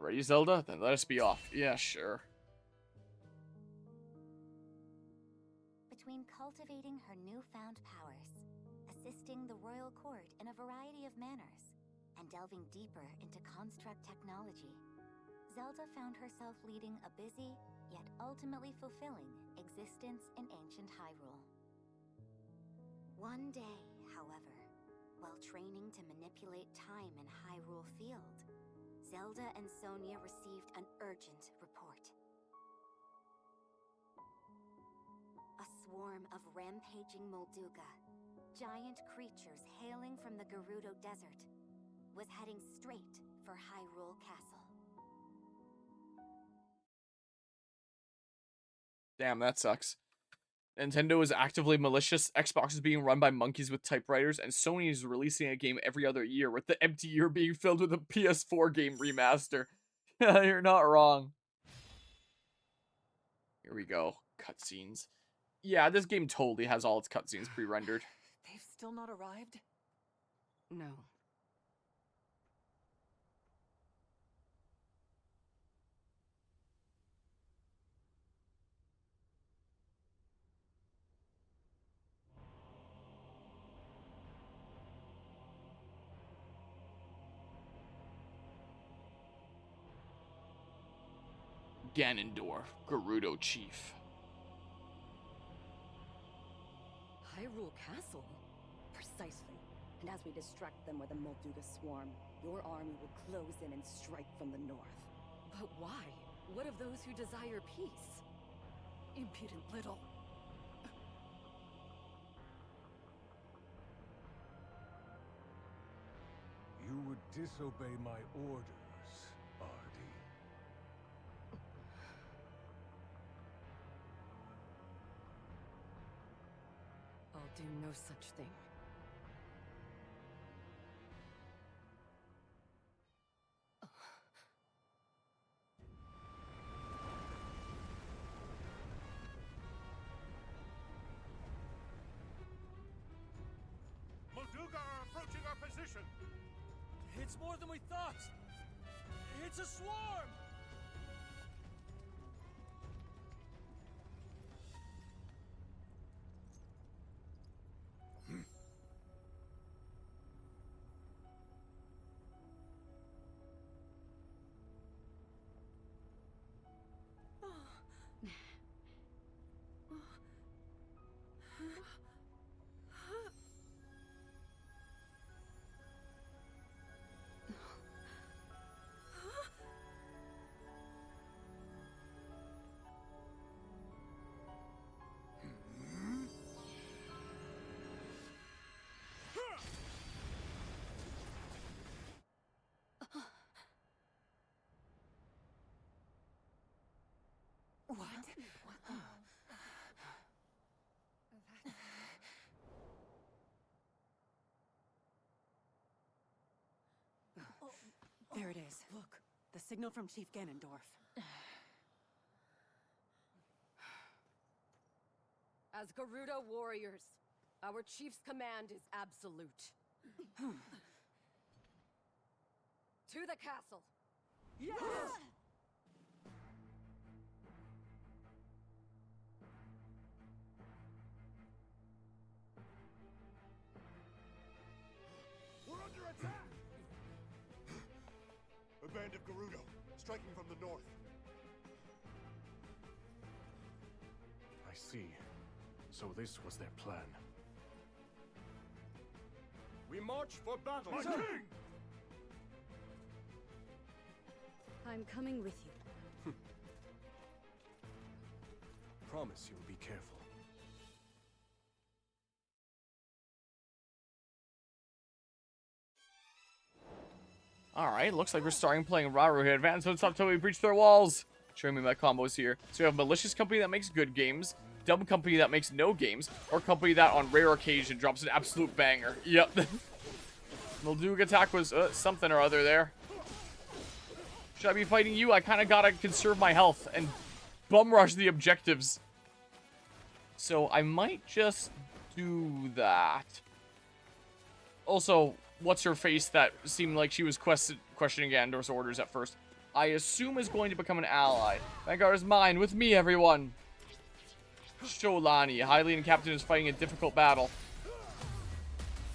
Ready, Zelda? Then let us be off. Yeah, sure. Between cultivating her newfound powers, assisting the royal court in a variety of manners, and delving deeper into construct technology, Zelda found herself leading a busy, yet ultimately fulfilling, existence in ancient Hyrule. One day, however, while training to manipulate time in Hyrule Field, Zelda and Sonia received an urgent report. A swarm of rampaging Molduga, giant creatures hailing from the Gerudo Desert, was heading straight for Hyrule Castle. Damn, that sucks. Nintendo is actively malicious, Xbox is being run by monkeys with typewriters, and Sony is releasing a game every other year, with the empty year being filled with a PS4 game remaster. You're not wrong. Here we go. Cutscenes. Yeah, this game totally has all its cutscenes pre-rendered. They've still not arrived? No. Ganondorf, Gerudo Chief. Hyrule Castle? Precisely. And as we distract them with a Molduga swarm, your army will close in and strike from the north. But why? What of those who desire peace? Impudent little. You would disobey my orders, Artie. I'll do no such thing. Molduga are approaching our position! It's more than we thought! It's a swarm! What? There it is. Look, the signal from Chief Ganondorf. As Gerudo warriors, our chief's command is absolute. To the castle! Yes! We're under attack! A band of Gerudo, striking from the north. I see. So this was their plan. We march for battle! My king! I'm coming with you. Promise you'll be careful. Alright, looks like we're starting playing Hyrule here. Advancements up till we breach their walls. Showing me my combos here. So we have malicious company that makes good games, dumb company that makes no games, or company that on rare occasion drops an absolute banger. Yep. Molduga attack was something or other there. Should I be fighting you? I kind of gotta conserve my health and bum rush the objectives. So I might just do that. Also, what's her face that seemed like she was questioning Ganondorf's orders at first? I assume is going to become an ally. Vanguard is mine. With me, everyone. Sholani, Hylian captain, is fighting a difficult battle.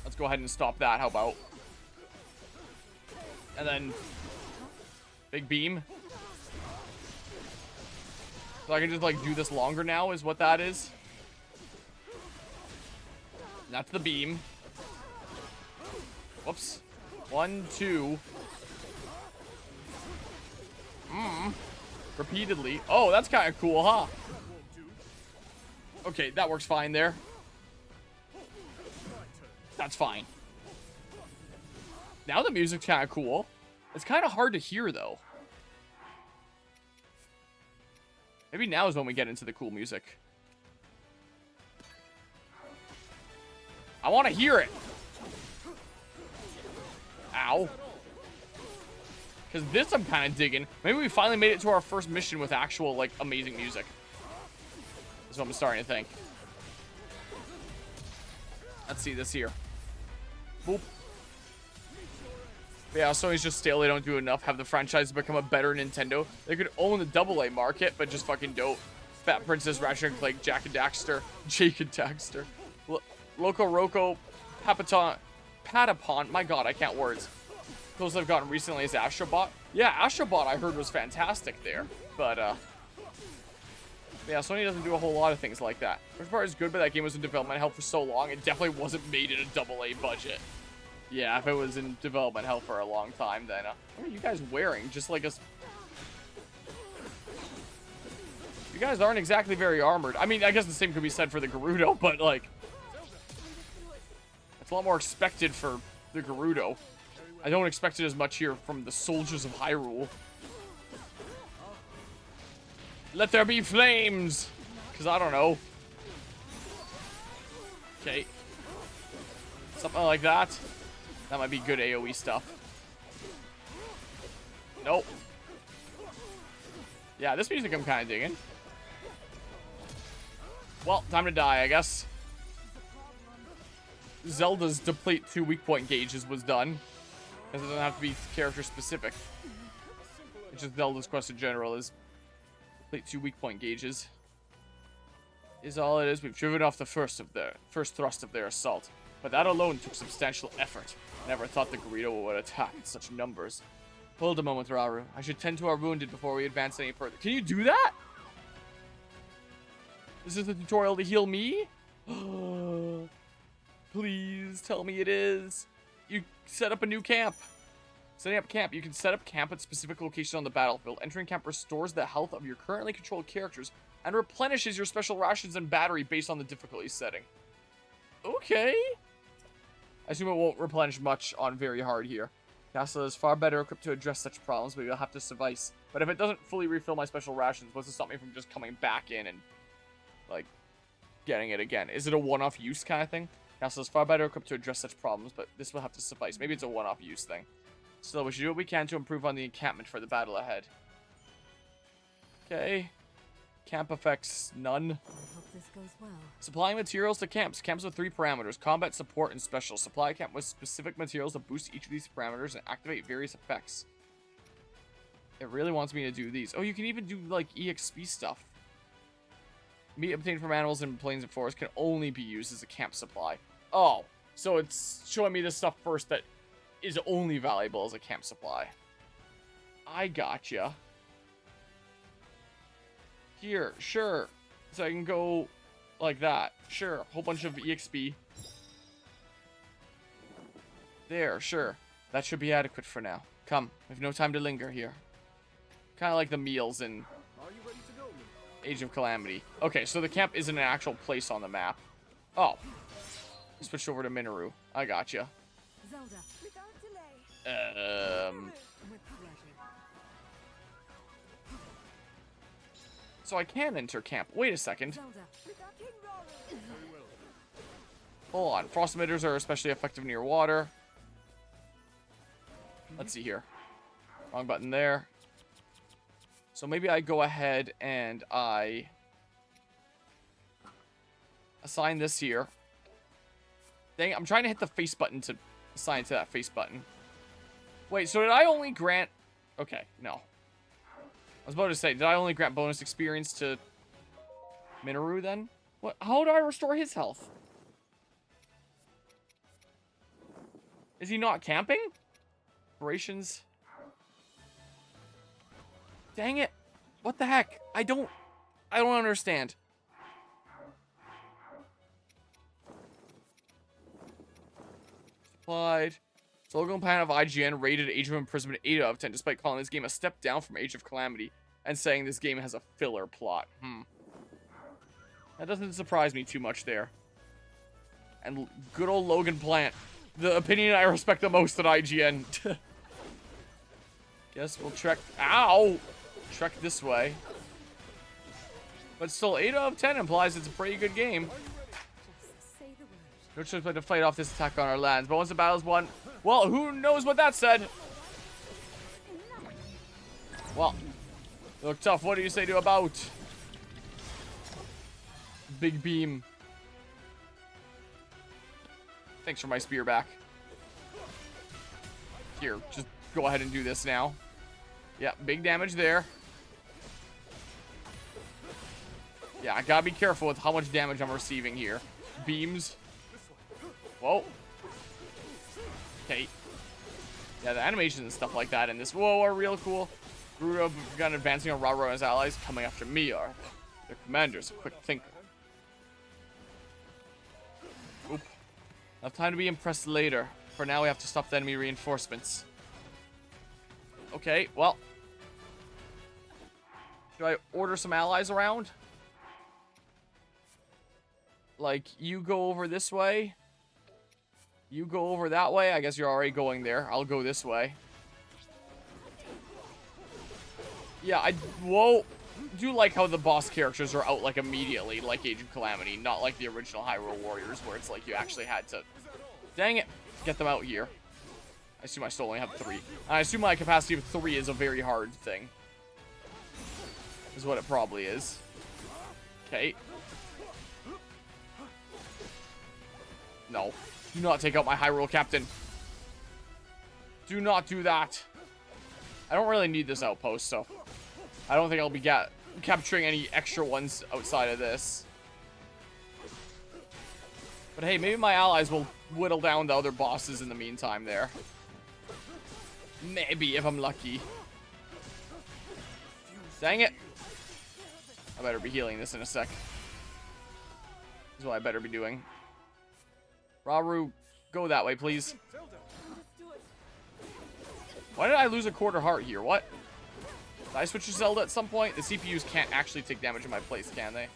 Let's go ahead and stop that. How about? And then big beam. So I can just like do this longer now is what that is. That's the beam. Whoops. 1, 2. Repeatedly. Oh, that's kind of cool, huh? Okay, that works fine there. That's fine. Now the music's kind of cool. It's kind of hard to hear, though. Maybe now is when we get into the cool music. I want to hear it. Ow. Because this I'm kind of digging. Maybe we finally made it to our first mission with actual, like, amazing music. That's what I'm starting to think. Let's see this here. Boop. But yeah, Sony's just stale. They don't do enough. Have the franchise become a better Nintendo. They could own the AA market, but just fucking dope. Fat Princess, Ratchet and Clank, Jack and Daxter, Jake and Daxter, Loco Roco, Patapon. My god, I can't words. Those I've gotten recently is Astrobot. Yeah, Astrobot I heard was fantastic there. But, yeah, Sony doesn't do a whole lot of things like that. First part is good, but that game was in development hell for so long, it definitely wasn't made in a AA budget. Yeah, if it was in development hell for a long time, then, what are you guys wearing? Just like a... You guys aren't exactly very armored. I mean, I guess the same could be said for the Gerudo, but, like... It's a lot more expected for the Gerudo. I don't expect it as much here from the soldiers of Hyrule. Let there be flames! Because I don't know. Okay. Something like that. That might be good AoE stuff. Nope. Yeah, this music I'm kind of digging. Well, time to die, I guess. Zelda's deplete 2 weak point gauges was done. Because it doesn't have to be character specific. It's just Zelda's quest in general is deplete 2 weak point gauges. Is all it is. We've driven off the first thrust of their assault. But that alone took substantial effort. Never thought the Gerudo would attack in such numbers. Hold a moment, Rauru. I should tend to our wounded before we advance any further. Can you do that? Is this a tutorial to heal me? Please tell me it is. You set up a new camp. Setting up camp. You can set up camp at specific locations on the battlefield. Entering camp restores the health of your currently controlled characters and replenishes your special rations and battery based on the difficulty setting. Okay. I assume it won't replenish much on very hard here. Castle is far better equipped to address such problems, but you'll have to suffice. But if it doesn't fully refill my special rations, what's to stop me from just coming back in and, like, getting it again? Is it a one-off use kind of thing? Castle is far better equipped to address such problems, but this will have to suffice. Maybe it's a one-off use thing. Still, we should do what we can to improve on the encampment for the battle ahead. Okay. Camp effects, none. I hope this goes well. Supplying materials to camps. Camps with 3 parameters: combat, support, and special. Supply a camp with specific materials to boost each of these parameters and activate various effects. It really wants me to do these. Oh, you can even do, like, EXP stuff. Meat obtained from animals in plains and forests can only be used as a camp supply. Oh, so it's showing me this stuff first that is only valuable as a camp supply. I gotcha. Here, sure. So I can go like that. Sure, a whole bunch of EXP. There, sure. That should be adequate for now. Come, we have no time to linger here. Kind of like the meals in Age of Calamity. Okay, so the camp isn't an actual place on the map. Oh. Switched over to Minoru. I gotcha. Zelda, without delay. With pleasure. So I can enter camp. Wait a second. Zelda, without King Rauru. Hold on. Frost emitters are especially effective near water. Let's see here. Wrong button there. So maybe I go ahead and I assign this here. Dang, I'm trying to hit the face button to assign to that face button. Wait, so did I only grant... Okay, no. was about to say, did I only grant bonus experience to Minoru then? What? How do I restore his health? Is he not camping? Operations. Dang it. What the heck? I don't understand. Supplied. Slogan Pan of IGN rated Age of Imprisonment 8 out of 10 despite calling this game a step down from Age of Calamity and saying this game has a filler plot. That doesn't surprise me too much there. And good old Logan Plant. The opinion I respect the most at IGN. Guess we'll trek. Ow! Trek this way. But still, 8 out of 10 implies it's a pretty good game. No choice but to fight off this attack on our lands. But once the battle's won, well, who knows what that said? Well, look tough. What do you say to about? Big beam. Thanks for my spear back. Here, just go ahead and do this now. Yeah, big damage there. Yeah, I gotta be careful with how much damage I'm receiving here. Beams. Whoa. Okay. Yeah, the animations and stuff like that in this, whoa, are real cool. Gerudo begun advancing on Rauro and his allies. Coming after me are their commanders, a quick thinker. Oop. Enough time to be impressed later. For now, we have to stop the enemy reinforcements. Okay, well. Should I order some allies around? Like, you go over this way. You go over that way. I guess you're already going there. I'll go this way. Yeah, whoa. Do like how the boss characters are out, like, immediately, like Age of Calamity. Not like the original Hyrule Warriors, where it's like you actually had to... Dang it. Get them out here. I assume I still only have 3. I assume my capacity of 3 is a very hard thing. Is what it probably is. Okay. No. Do not take out my Hyrule captain. Do not do that. I don't really need this outpost, so... I don't think I'll be capturing any extra ones outside of this. But hey, maybe my allies will whittle down the other bosses in the meantime there. Maybe, if I'm lucky. Dang it. I better be healing this in a sec. This is what I better be doing. Rauru, go that way, please. Why did I lose a quarter heart here? What? Did I switch to Zelda at some point? The CPUs can't actually take damage in my place, can they?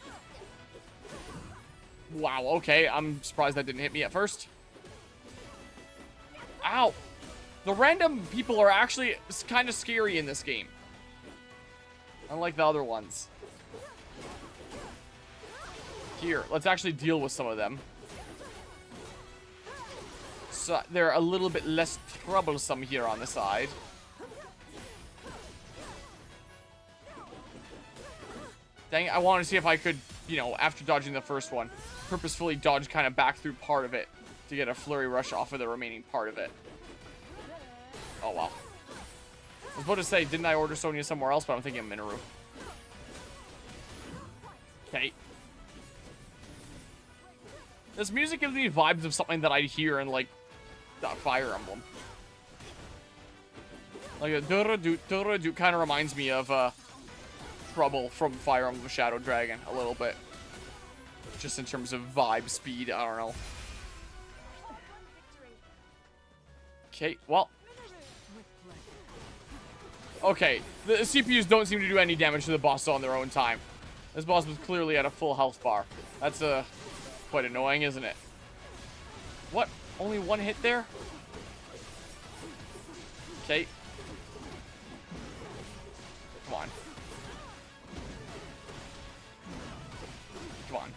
Wow, okay. I'm surprised that didn't hit me at first. Ow. The random people are actually kind of scary in this game. Unlike the other ones. Here, let's actually deal with some of them. So they're a little bit less troublesome here on the side. Dang it, I wanted to see if I could, you know, after dodging the first one, purposefully dodge kind of back through part of it to get a flurry rush off of the remaining part of it. Oh, wow. I was about to say, didn't I order Sonya somewhere else, but I'm thinking of Minoru. Okay. This music gives me vibes of something that I'd hear in, like, Fire Emblem. Like, a do kind of reminds me of, Trouble from Fire Emblem Shadow Dragon a little bit. Just in terms of vibe, speed, I don't know. Okay, well. Okay, the CPUs don't seem to do any damage to the boss on their own time. This boss was clearly at a full health bar. That's, quite annoying, isn't it? What? Only one hit there? Okay. Come on. Come on.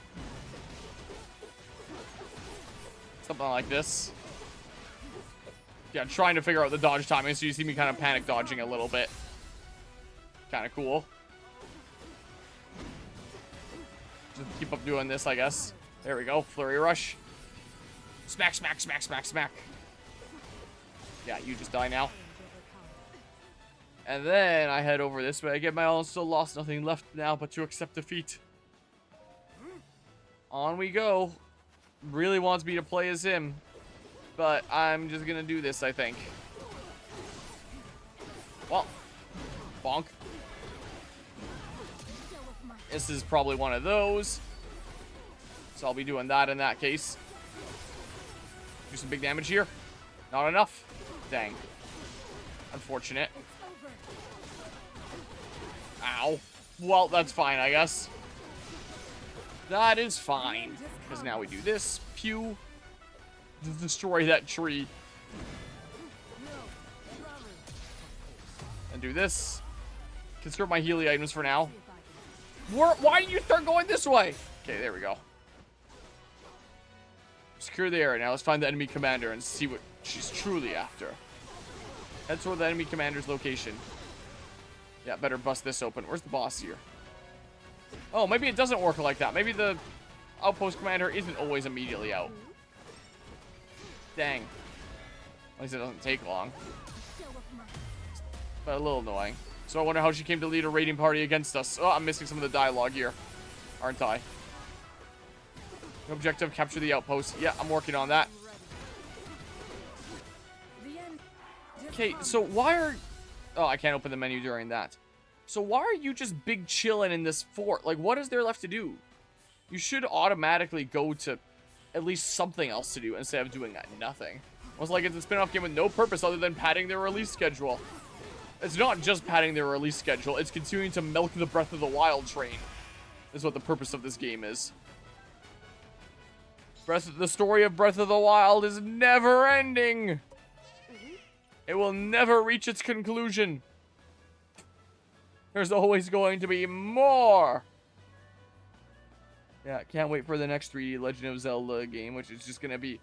Something like this. Yeah, I'm trying to figure out the dodge timing, so you see me kind of panic dodging a little bit. Kind of cool. Just keep up doing this, I guess. There we go. Flurry rush. Smack, smack, smack, smack, smack. Yeah, you just die now. And then I head over this way. I get my all, still lost, nothing left now but to accept defeat. On we go. Really wants me to play as him. But I'm just gonna do this, I think. Well, bonk. This is probably one of those. So I'll be doing that in that case. Do some big damage here. Not enough. Dang. Unfortunate. Ow. Well, that's fine, I guess. That is fine. Because now we do this. Pew. Destroy that tree. And do this. Conserve my Healy items for now. Why did you start going this way? Okay, there we go. Secure the area. Now let's find the enemy commander and see what she's truly after. Head toward the enemy commander's location. Yeah, better bust this open. Where's the boss here? Oh, maybe it doesn't work like that. Maybe the outpost commander isn't always immediately out. Dang. At least it doesn't take long. But a little annoying. So I wonder how she came to lead a raiding party against us. Oh, I'm missing some of the dialogue here. Aren't I? Objective, capture the outpost. Yeah, I'm working on that. Okay, so why are... Oh, I can't open the menu during that. So why are you just big chilling in this fort? Like, what is there left to do? You should automatically go to at least something else to do instead of doing nothing. Almost like it's a spin-off game with no purpose other than padding their release schedule. It's not just padding their release schedule, it's continuing to milk the Breath of the Wild train. Is what the purpose of this game is. The story of Breath of the Wild is never ending. It will never reach its conclusion. There's always going to be more. Yeah, can't wait for the next 3D Legend of Zelda game, which is just going to be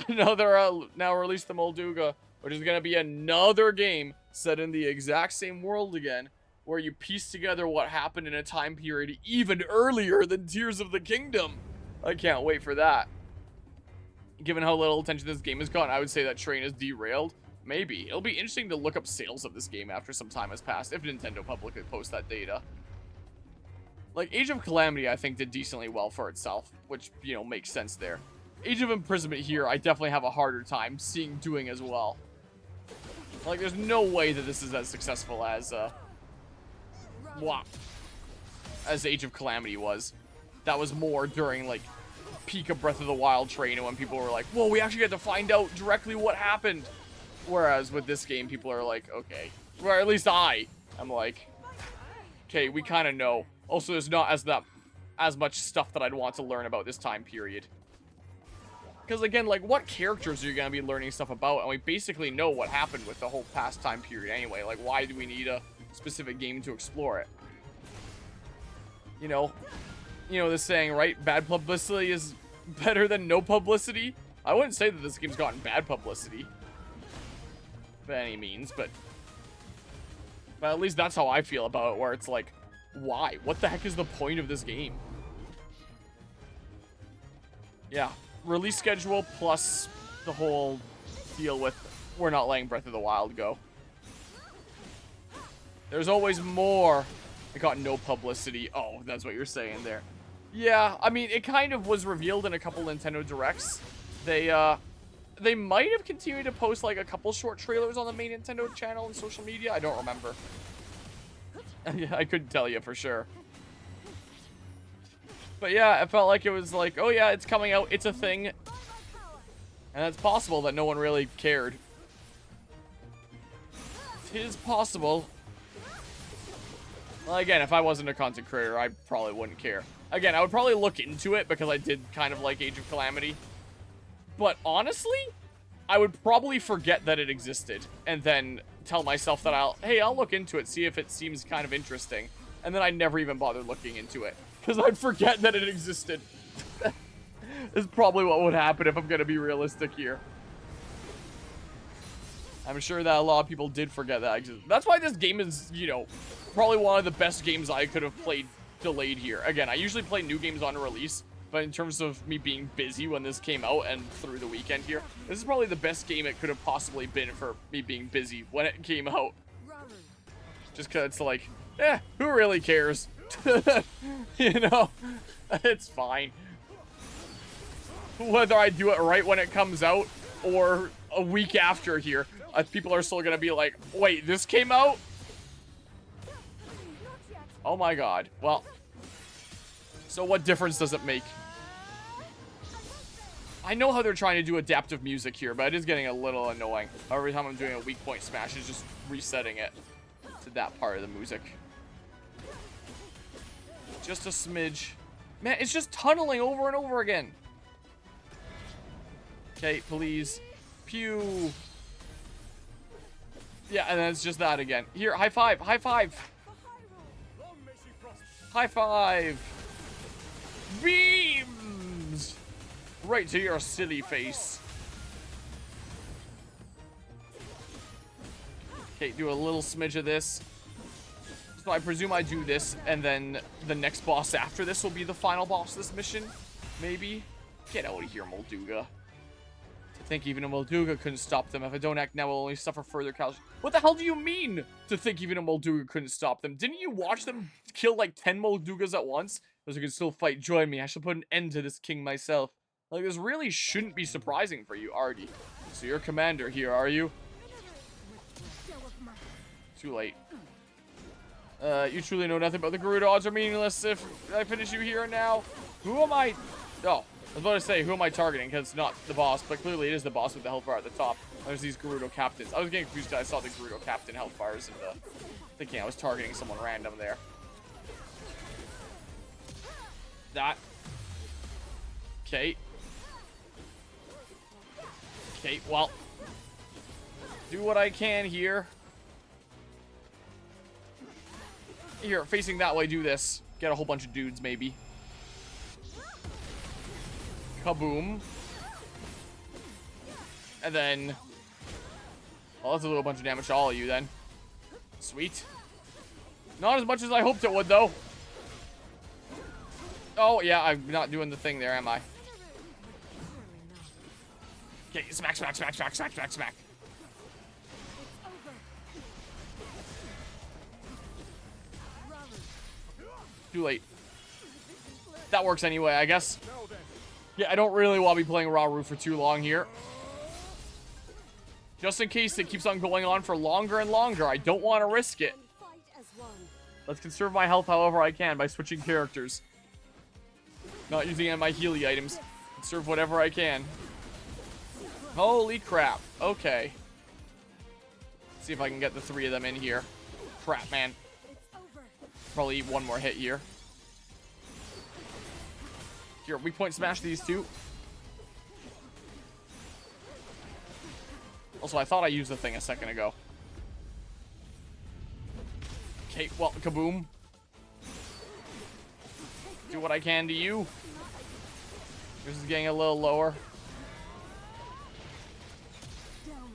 another, now release the Molduga, which is going to be another game set in the exact same world again, where you piece together what happened in a time period even earlier than Tears of the Kingdom. I can't wait for that. Given how little attention this game has gotten, I would say that train is derailed. Maybe. It'll be interesting to look up sales of this game after some time has passed, if Nintendo publicly posts that data. Like, Age of Calamity, I think, did decently well for itself, which, you know, makes sense there. Age of Imprisonment here, I definitely have a harder time seeing doing as well. Like, there's no way that this is as successful as, as Age of Calamity was. That was more during, like, peak of Breath of the Wild train, and when people were like, whoa, we actually get to find out directly what happened. Whereas with this game, people are like, okay. Or at least I'm like, okay, we kind of know. Also, there's not as much stuff that I'd want to learn about this time period. Because again, like, what characters are you going to be learning stuff about? And we basically know what happened with the whole past time period anyway. Like, why do we need a specific game to explore it? You know the saying, right? Bad publicity is better than no publicity. I wouldn't say that this game's gotten bad publicity by any means, but at least that's how I feel about it, where it's like, why? What the heck is the point of this game? Yeah, release schedule plus the whole deal with we're not letting Breath of the Wild go. There's always more. It got no publicity. Oh, that's what you're saying there. Yeah, I mean, it kind of was revealed in a couple Nintendo Directs. They might have continued to post, like, a couple short trailers on the main Nintendo channel and social media. I don't remember. I couldn't tell you for sure. But yeah, it felt like it was like, oh yeah, it's coming out, it's a thing. And it's possible that no one really cared. It is possible. Well, again, if I wasn't a content creator, I probably wouldn't care. Again, I would probably look into it because I did kind of like Age of Calamity. But honestly, I would probably forget that it existed and then tell myself that I'll look into it, see if it seems kind of interesting. And then I never even bothered looking into it because I'd forget that it existed. Is probably what would happen if I'm going to be realistic here. I'm sure that a lot of people did forget that existed. That's why this game is, you know, probably one of the best games I could have played delayed here. Again, I usually play new games on release, but in terms of me being busy when this came out and through the weekend here, this is probably the best game it could have possibly been for me being busy when it came out. Just because it's like, who really cares? You know, it's fine. Whether I do it right when it comes out or a week after here, people are still gonna be like, wait, this came out? Oh my god. Well, so what difference does it make? I know how they're trying to do adaptive music here, but it is getting a little annoying. Every time I'm doing a weak point smash, it's just resetting it to that part of the music. Just a smidge. Man, it's just tunneling over and over again. Okay, please. Pew. Yeah, and then it's just that again. Here, high five. High five. High five. Beams. Right to your silly face. Okay, do a little smidge of this. So I presume I do this, and then the next boss after this will be the final boss of this mission. Maybe? Get out of here, Molduga. To think even a Molduga couldn't stop them. If I don't act now, I'll only suffer further casualties. What the hell do you mean? To think even a Molduga couldn't stop them? Didn't you watch them kill like 10 Moldugas at once? Those who can still fight, join me. I shall put an end to this king myself. Like, this really shouldn't be surprising for you, Artie. So you're commander here, are you? Too late. You truly know nothing about the Gerudo. Odds are meaningless if I finish you here and now. Who am I? Oh, I was about to say, who am I targeting? Because it's not the boss, but clearly it is the boss with the health bar at the top. There's these Gerudo captains. I was getting confused because I saw the Gerudo captain health bars and thinking I was targeting someone random there. That. Okay. Okay, well. Do what I can here. Here, facing that way, do this. Get a whole bunch of dudes, maybe. Kaboom. And then... well, that's a little bunch of damage to all of you, then. Sweet. Not as much as I hoped it would, though. Oh, yeah, I'm not doing the thing there, am I? Okay, smack, smack, smack, smack, smack, smack, smack. Too late. That works anyway, I guess. Yeah, I don't really want to be playing Rauru for too long here. Just in case it keeps on going on for longer and longer, I don't want to risk it. Let's conserve my health however I can by switching characters. Not using any of my Healy items. Conserve whatever I can. Holy crap. Okay. Let's see if I can get the 3 of them in here. Crap, man. Probably one more hit here. Here, weak point smash these two. Also, I thought I used the thing a second ago. Okay, well, kaboom. Do what I can to you. This is getting a little lower.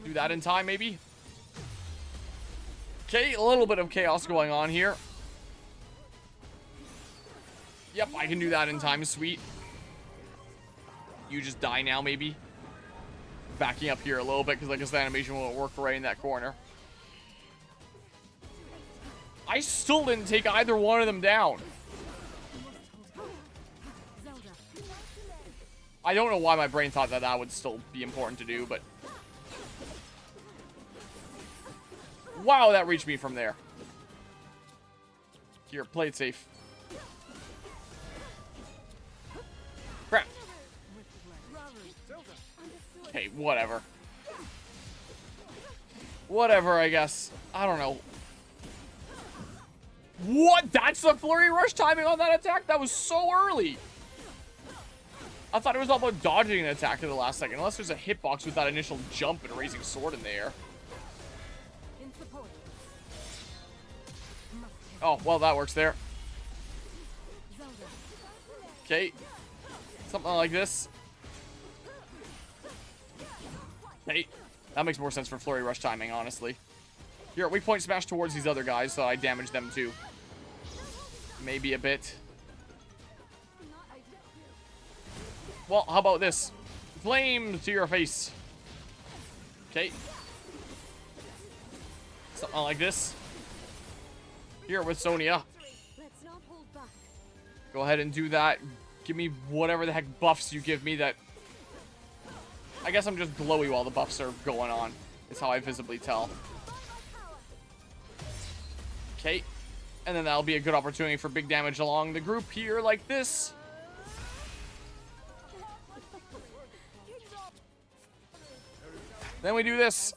Do that in time, maybe? Okay, a little bit of chaos going on here. Yep, I can do that in time. Sweet. You just die now, maybe? Backing up here a little bit because I guess the animation won't work right in that corner. I still didn't take either one of them down. I don't know why my brain thought that that would still be important to do, but... wow, that reached me from there. Here, play it safe. Crap. Okay, whatever. Whatever, I guess. I don't know. What? That's the flurry rush timing on that attack? That was so early. I thought it was all about dodging an attack at the last second. Unless there's a hitbox with that initial jump and raising sword in the air. Oh, well, that works there. Okay. Something like this. Okay. That makes more sense for flurry rush timing, honestly. Here, weak point smash towards these other guys, so I damage them too. Maybe a bit. Well, how about this? Flame to your face. Okay. Something like this. here with Sonya. Let's not hold back. Go ahead and do that. Give me whatever the heck buffs you give me that... I guess I'm just glowy while the buffs are going on. Is how I visibly tell. Okay. And then that'll be a good opportunity for big damage along the group here like this. Then we do this.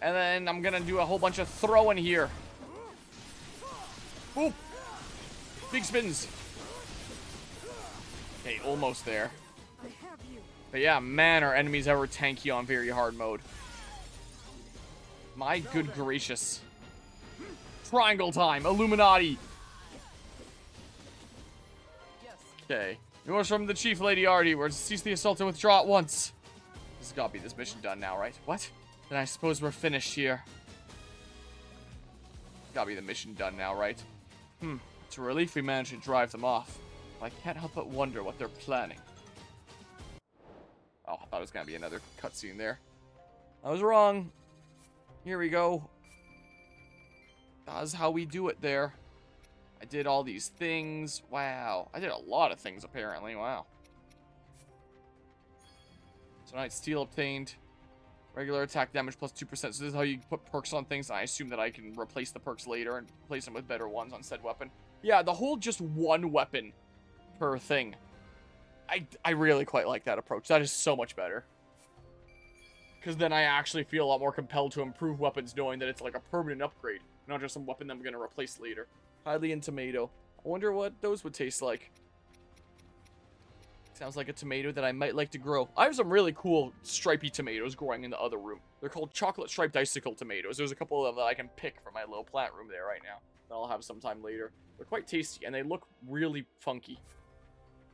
And then I'm gonna do a whole bunch of throwing here. Boop. Big spins. Okay, almost there. But yeah, man, are enemies ever tanky on very hard mode. My good gracious. Triangle time. Illuminati. Okay. Yours from the Chief Lady Artie. We're to cease the assault and withdraw at once. This has got to be this mission done now, right? What? Then I suppose we're finished here. Gotta be the mission done now, right? It's a relief we managed to drive them off. I can't help but wonder what they're planning. Oh, I thought it was gonna be another cutscene there. I was wrong. Here we go. That's how we do it there. I did all these things. Wow. I did a lot of things, apparently. Wow. Tonight, steel obtained. Regular attack damage plus 2%. So this is how you put perks on things. I assume that I can replace the perks later and replace them with better ones on said weapon. Yeah, the whole just one weapon per thing. I really quite like that approach. That is so much better. Because then I actually feel a lot more compelled to improve weapons knowing that it's like a permanent upgrade. Not just some weapon that I'm going to replace later. Hylian tomato. I wonder what those would taste like. Sounds like a tomato that I might like to grow. I have some really cool stripy tomatoes growing in the other room. They're called chocolate striped icicle tomatoes. There's a couple of them that I can pick from my little plant room there right now. That I'll have sometime later. They're quite tasty and they look really funky.